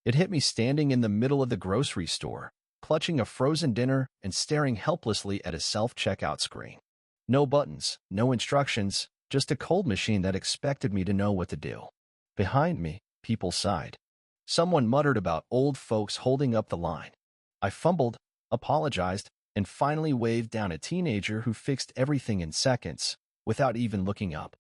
It hit me standing in the middle of the grocery store, clutching a frozen dinner and staring helplessly at a self-checkout screen. No buttons, no instructions, just a cold machine that expected me to know what to do. Behind me, people sighed. Someone muttered about old folks holding up the line. I fumbled, apologized, and finally waved down a teenager who fixed everything in seconds, without even looking up.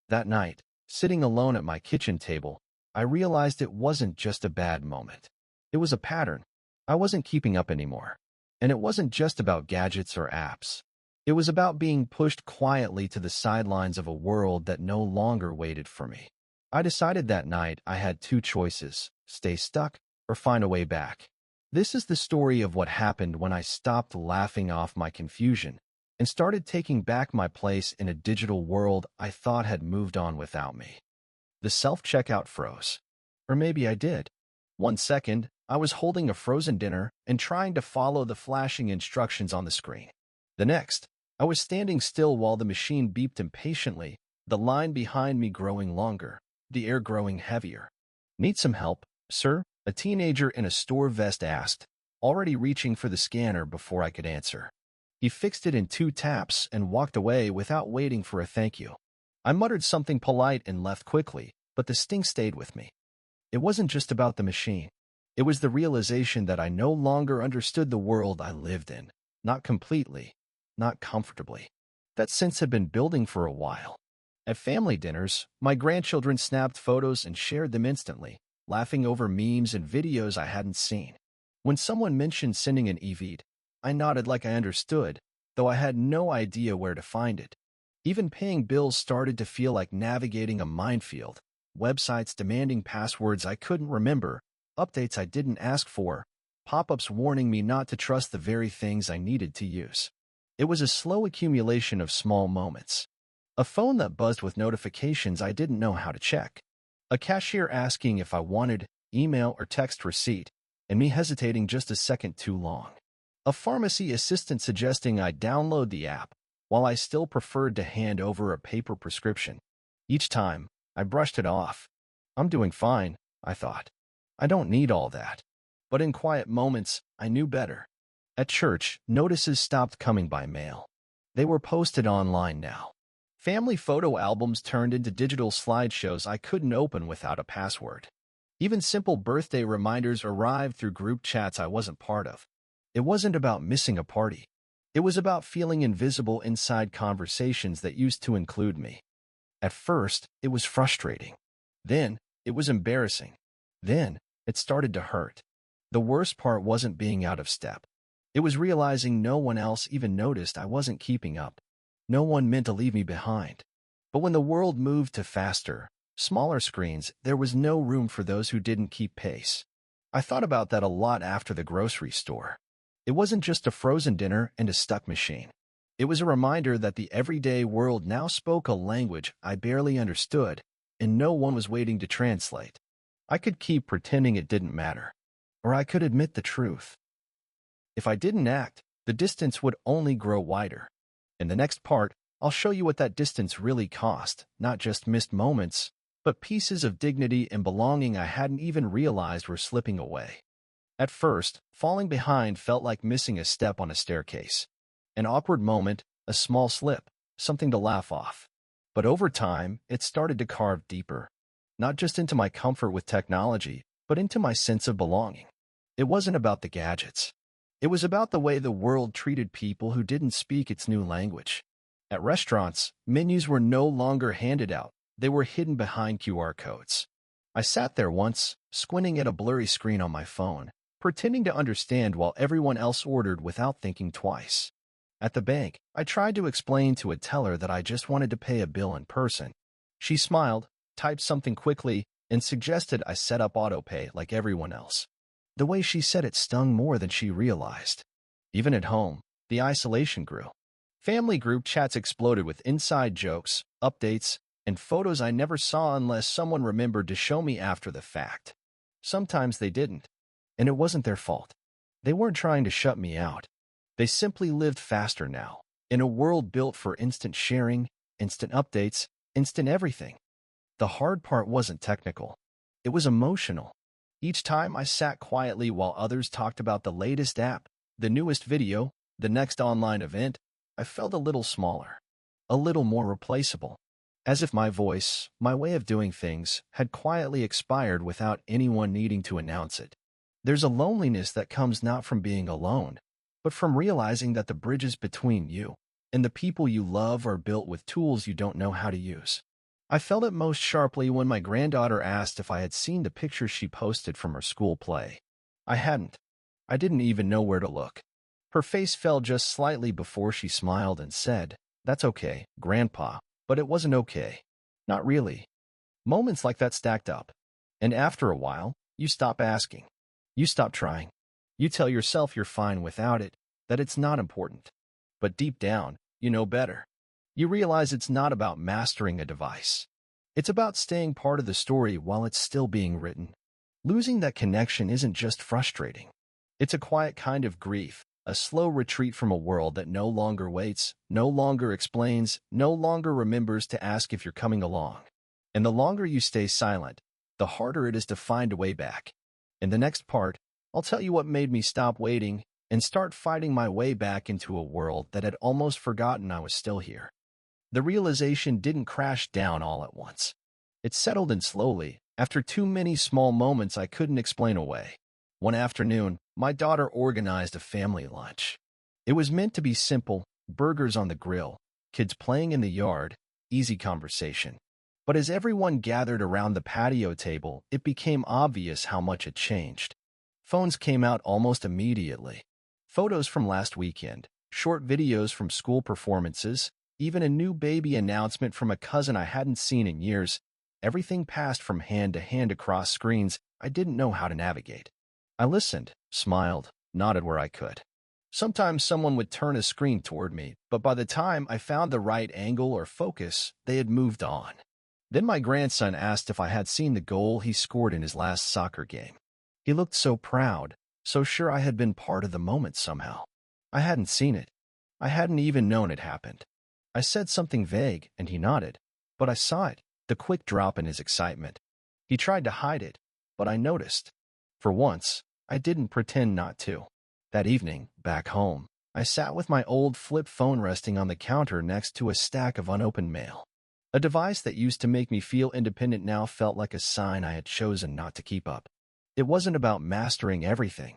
That night, sitting alone at my kitchen table, I realized it wasn't just a bad moment. It was a pattern. I wasn't keeping up anymore. And it wasn't just about gadgets or apps. It was about being pushed quietly to the sidelines of a world that no longer waited for me. I decided that night I had two choices: stay stuck or find a way back. This is the story of what happened when I stopped laughing off my confusion and started taking back my place in a digital world I thought had moved on without me. The self-checkout froze. Or maybe I did. 1 second, I was holding a frozen dinner and trying to follow the flashing instructions on the screen. The next, I was standing still while the machine beeped impatiently, the line behind me growing longer, the air growing heavier. "Need some help, sir?" a teenager in a store vest asked, already reaching for the scanner before I could answer. He fixed it in 2 taps and walked away without waiting for a thank you. I muttered something polite and left quickly, but the sting stayed with me. It wasn't just about the machine. It was the realization that I no longer understood the world I lived in. Not completely, not comfortably. That sense had been building for a while. At family dinners, my grandchildren snapped photos and shared them instantly, laughing over memes and videos I hadn't seen. When someone mentioned sending an e-feed, I nodded like I understood, though I had no idea where to find it. Even paying bills started to feel like navigating a minefield. Websites demanding passwords I couldn't remember, updates I didn't ask for, pop-ups warning me not to trust the very things I needed to use. It was a slow accumulation of small moments. A phone that buzzed with notifications I didn't know how to check. A cashier asking if I wanted email or text receipt, and me hesitating just a second too long. A pharmacy assistant suggesting I download the app, while I still preferred to hand over a paper prescription. Each time, I brushed it off. I'm doing fine, I thought. I don't need all that. But in quiet moments, I knew better. At church, notices stopped coming by mail. They were posted online now. Family photo albums turned into digital slideshows I couldn't open without a password. Even simple birthday reminders arrived through group chats I wasn't part of. It wasn't about missing a party. It was about feeling invisible inside conversations that used to include me. At first, it was frustrating. Then, it was embarrassing. Then, it started to hurt. The worst part wasn't being out of step. It was realizing no one else even noticed I wasn't keeping up. No one meant to leave me behind. But when the world moved to faster, smaller screens, there was no room for those who didn't keep pace. I thought about that a lot after the grocery store. It wasn't just a frozen dinner and a stuck machine. It was a reminder that the everyday world now spoke a language I barely understood, and no one was waiting to translate. I could keep pretending it didn't matter, or I could admit the truth. If I didn't act, the distance would only grow wider. In the next part, I'll show you what that distance really cost, not just missed moments, but pieces of dignity and belonging I hadn't even realized were slipping away. At first, falling behind felt like missing a step on a staircase. An awkward moment, a small slip, something to laugh off. But over time, it started to carve deeper, not just into my comfort with technology, but into my sense of belonging. It wasn't about the gadgets. It was about the way the world treated people who didn't speak its new language. At restaurants, menus were no longer handed out. They were hidden behind QR codes. I sat there once, squinting at a blurry screen on my phone, pretending to understand while everyone else ordered without thinking twice. At the bank, I tried to explain to a teller that I just wanted to pay a bill in person. She smiled, typed something quickly, and suggested I set up autopay like everyone else. The way she said it stung more than she realized. Even at home, the isolation grew. Family group chats exploded with inside jokes, updates, and photos I never saw unless someone remembered to show me after the fact. Sometimes they didn't, and it wasn't their fault. They weren't trying to shut me out. They simply lived faster now, in a world built for instant sharing, instant updates, instant everything. The hard part wasn't technical. It was emotional. Each time I sat quietly while others talked about the latest app, the newest video, the next online event, I felt a little smaller, a little more replaceable, as if my voice, my way of doing things, had quietly expired without anyone needing to announce it. There's a loneliness that comes not from being alone, but from realizing that the bridges between you and the people you love are built with tools you don't know how to use. I felt it most sharply when my granddaughter asked if I had seen the pictures she posted from her school play. I hadn't. I didn't even know where to look. Her face fell just slightly before she smiled and said, "That's okay, Grandpa," but it wasn't okay. Not really. Moments like that stacked up. And after a while, you stop asking. You stop trying. You tell yourself you're fine without it, that it's not important. But deep down, you know better. You realize it's not about mastering a device. It's about staying part of the story while it's still being written. Losing that connection isn't just frustrating. It's a quiet kind of grief, a slow retreat from a world that no longer waits, no longer explains, no longer remembers to ask if you're coming along. And the longer you stay silent, the harder it is to find a way back. In the next part, I'll tell you what made me stop waiting and start fighting my way back into a world that had almost forgotten I was still here. The realization didn't crash down all at once. It settled in slowly, after too many small moments I couldn't explain away. One afternoon, my daughter organized a family lunch. It was meant to be simple, burgers on the grill, kids playing in the yard, easy conversation. But as everyone gathered around the patio table, it became obvious how much had changed. Phones came out almost immediately. Photos from last weekend, short videos from school performances, even a new baby announcement from a cousin I hadn't seen in years. Everything passed from hand to hand across screens I didn't know how to navigate. I listened, smiled, nodded where I could. Sometimes someone would turn a screen toward me, but by the time I found the right angle or focus, they had moved on. Then my grandson asked if I had seen the goal he scored in his last soccer game. He looked so proud, so sure I had been part of the moment somehow. I hadn't seen it. I hadn't even known it happened. I said something vague, and he nodded. But I saw it, the quick drop in his excitement. He tried to hide it, but I noticed. For once, I didn't pretend not to. That evening, back home, I sat with my old flip phone resting on the counter next to a stack of unopened mail. A device that used to make me feel independent now felt like a sign I had chosen not to keep up. It wasn't about mastering everything.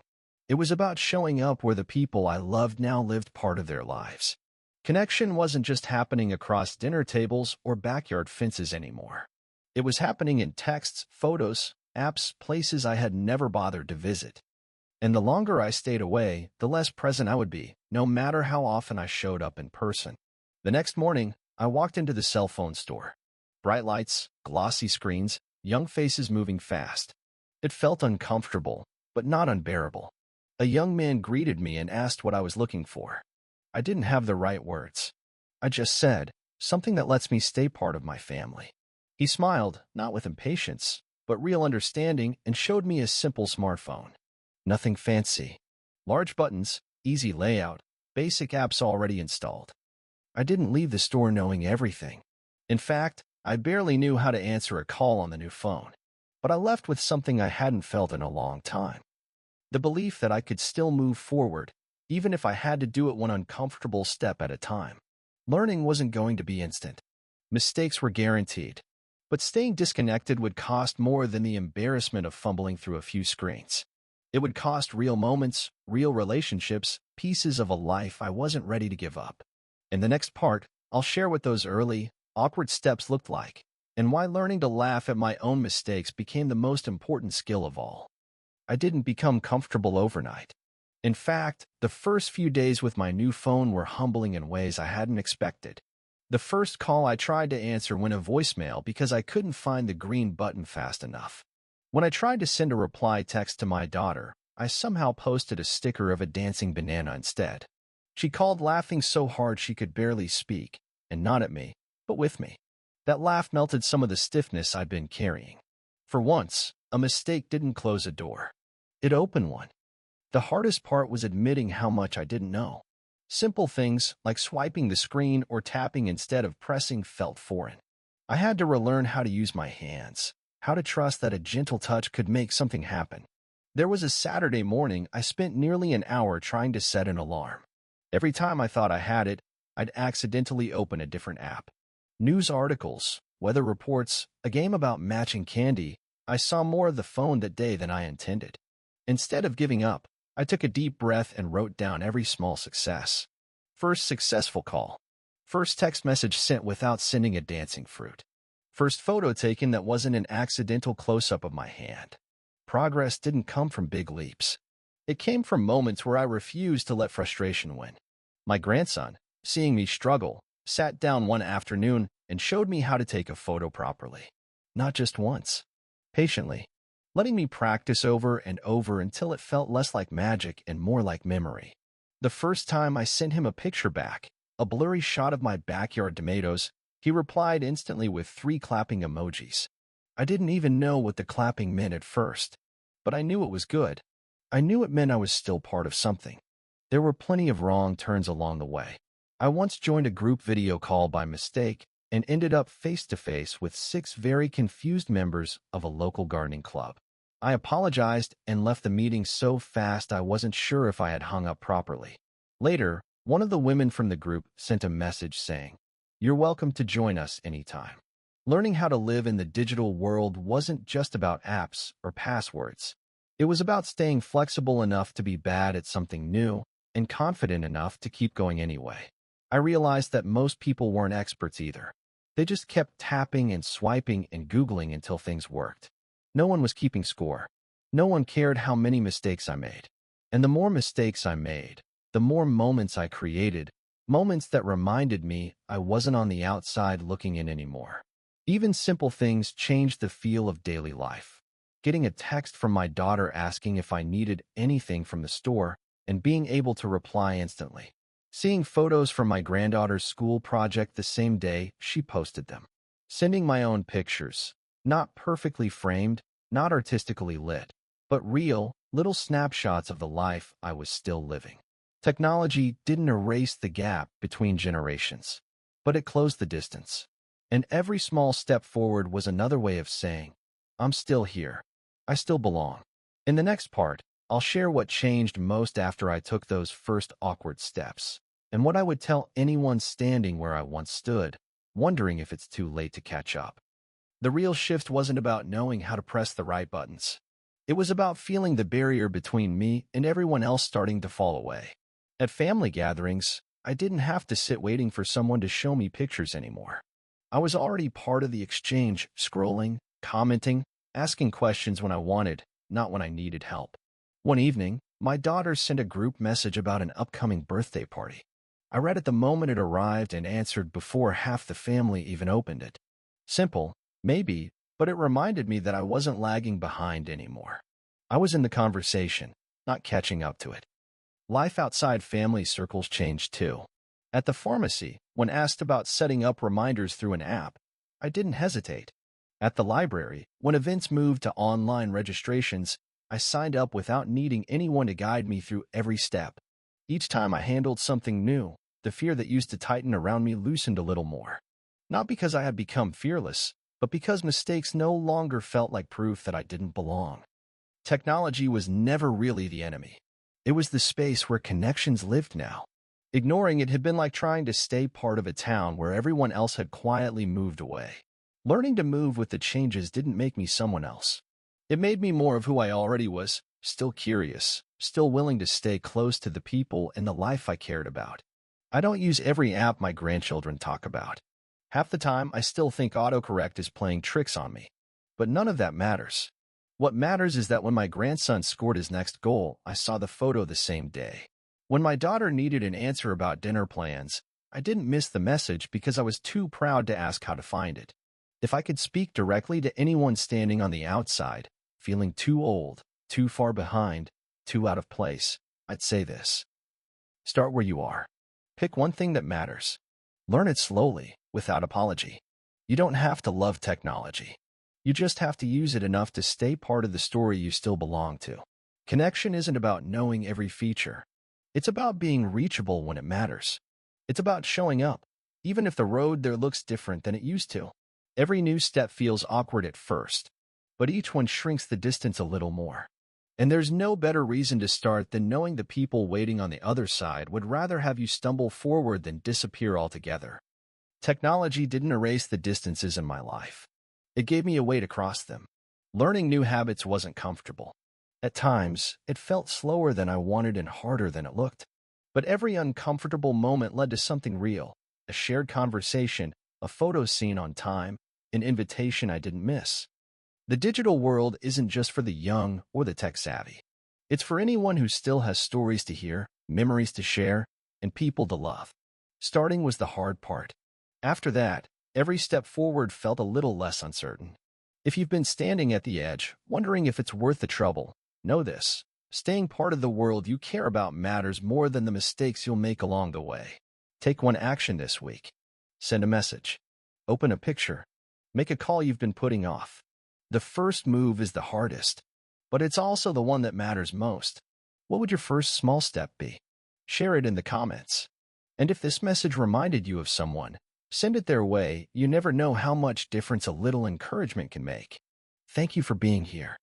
It was about showing up where the people I loved now lived part of their lives. Connection wasn't just happening across dinner tables or backyard fences anymore. It was happening in texts, photos, apps, places I had never bothered to visit. And the longer I stayed away, the less present I would be, no matter how often I showed up in person. The next morning, I walked into the cell phone store. Bright lights, glossy screens, young faces moving fast. It felt uncomfortable, but not unbearable. A young man greeted me and asked what I was looking for. I didn't have the right words. I just said, something that lets me stay part of my family. He smiled, not with impatience, but real understanding, and showed me a simple smartphone. Nothing fancy. Large buttons, easy layout, basic apps already installed. I didn't leave the store knowing everything. In fact, I barely knew how to answer a call on the new phone. But I left with something I hadn't felt in a long time. The belief that I could still move forward, even if I had to do it one uncomfortable step at a time. Learning wasn't going to be instant. Mistakes were guaranteed. But staying disconnected would cost more than the embarrassment of fumbling through a few screens. It would cost real moments, real relationships, pieces of a life I wasn't ready to give up. In the next part, I'll share what those early, awkward steps looked like, and why learning to laugh at my own mistakes became the most important skill of all. I didn't become comfortable overnight. In fact, the first few days with my new phone were humbling in ways I hadn't expected. The first call I tried to answer went a voicemail because I couldn't find the green button fast enough. When I tried to send a reply text to my daughter, I somehow posted a sticker of a dancing banana instead. She called laughing so hard she could barely speak, and not at me, but with me. That laugh melted some of the stiffness I'd been carrying. For once, a mistake didn't close a door. It opened one. The hardest part was admitting how much I didn't know. Simple things like swiping the screen or tapping instead of pressing felt foreign. I had to relearn how to use my hands, how to trust that a gentle touch could make something happen. There was a Saturday morning I spent nearly an hour trying to set an alarm. Every time I thought I had it, I'd accidentally open a different app. News articles, weather reports, a game about matching candy. I saw more of the phone that day than I intended. Instead of giving up, I took a deep breath and wrote down every small success. First successful call. First text message sent without sending a dancing fruit. First photo taken that wasn't an accidental close-up of my hand. Progress didn't come from big leaps. It came from moments where I refused to let frustration win. My grandson, seeing me struggle, sat down one afternoon and showed me how to take a photo properly. Not just once. Patiently. Letting me practice over and over until it felt less like magic and more like memory. The first time I sent him a picture back, a blurry shot of my backyard tomatoes, he replied instantly with 3 clapping emojis. I didn't even know what the clapping meant at first, but I knew it was good. I knew it meant I was still part of something. There were plenty of wrong turns along the way. I once joined a group video call by mistake and ended up face-to-face with 6 very confused members of a local gardening club. I apologized and left the meeting so fast I wasn't sure if I had hung up properly. Later, one of the women from the group sent a message saying, "You're welcome to join us anytime." Learning how to live in the digital world wasn't just about apps or passwords. It was about staying flexible enough to be bad at something new and confident enough to keep going anyway. I realized that most people weren't experts either. They just kept tapping and swiping and Googling until things worked. No one was keeping score. No one cared how many mistakes I made. And the more mistakes I made, the more moments I created, moments that reminded me I wasn't on the outside looking in anymore. Even simple things changed the feel of daily life. Getting a text from my daughter asking if I needed anything from the store and being able to reply instantly. Seeing photos from my granddaughter's school project the same day she posted them. Sending my own pictures, not perfectly framed, not artistically lit, but real, little snapshots of the life I was still living. Technology didn't erase the gap between generations, but it closed the distance. And every small step forward was another way of saying, I'm still here. I still belong. In the next part, I'll share what changed most after I took those first awkward steps, and what I would tell anyone standing where I once stood, wondering if it's too late to catch up. The real shift wasn't about knowing how to press the right buttons. It was about feeling the barrier between me and everyone else starting to fall away. At family gatherings, I didn't have to sit waiting for someone to show me pictures anymore. I was already part of the exchange, scrolling, commenting, asking questions when I wanted, not when I needed help. One evening, my daughter sent a group message about an upcoming birthday party. I read it the moment it arrived and answered before half the family even opened it. Simple, maybe, but it reminded me that I wasn't lagging behind anymore. I was in the conversation, not catching up to it. Life outside family circles changed too. At the pharmacy, when asked about setting up reminders through an app, I didn't hesitate. At the library, when events moved to online registrations, I signed up without needing anyone to guide me through every step. Each time I handled something new, the fear that used to tighten around me loosened a little more. Not because I had become fearless, but because mistakes no longer felt like proof that I didn't belong. Technology was never really the enemy. It was the space where connections lived now. Ignoring it had been like trying to stay part of a town where everyone else had quietly moved away. Learning to move with the changes didn't make me someone else. It made me more of who I already was, still curious, still willing to stay close to the people and the life I cared about. I don't use every app my grandchildren talk about. Half the time, I still think autocorrect is playing tricks on me. But none of that matters. What matters is that when my grandson scored his next goal, I saw the photo the same day. When my daughter needed an answer about dinner plans, I didn't miss the message because I was too proud to ask how to find it. If I could speak directly to anyone standing on the outside, feeling too old, too far behind, too out of place, I'd say this. Start where you are. Pick one thing that matters. Learn it slowly, without apology. You don't have to love technology. You just have to use it enough to stay part of the story you still belong to. Connection isn't about knowing every feature. It's about being reachable when it matters. It's about showing up, even if the road there looks different than it used to. Every new step feels awkward at first, but each one shrinks the distance a little more. And there's no better reason to start than knowing the people waiting on the other side would rather have you stumble forward than disappear altogether. Technology didn't erase the distances in my life. It gave me a way to cross them. Learning new habits wasn't comfortable. At times, it felt slower than I wanted and harder than it looked. But every uncomfortable moment led to something real, a shared conversation, a photo seen on time, an invitation I didn't miss. The digital world isn't just for the young or the tech-savvy. It's for anyone who still has stories to hear, memories to share, and people to love. Starting was the hard part. After that, every step forward felt a little less uncertain. If you've been standing at the edge, wondering if it's worth the trouble, know this. Staying part of the world you care about matters more than the mistakes you'll make along the way. Take one action this week. Send a message. Open a picture. Make a call you've been putting off. The first move is the hardest, but it's also the one that matters most. What would your first small step be? Share it in the comments. And if this message reminded you of someone, send it their way. You never know how much difference a little encouragement can make. Thank you for being here.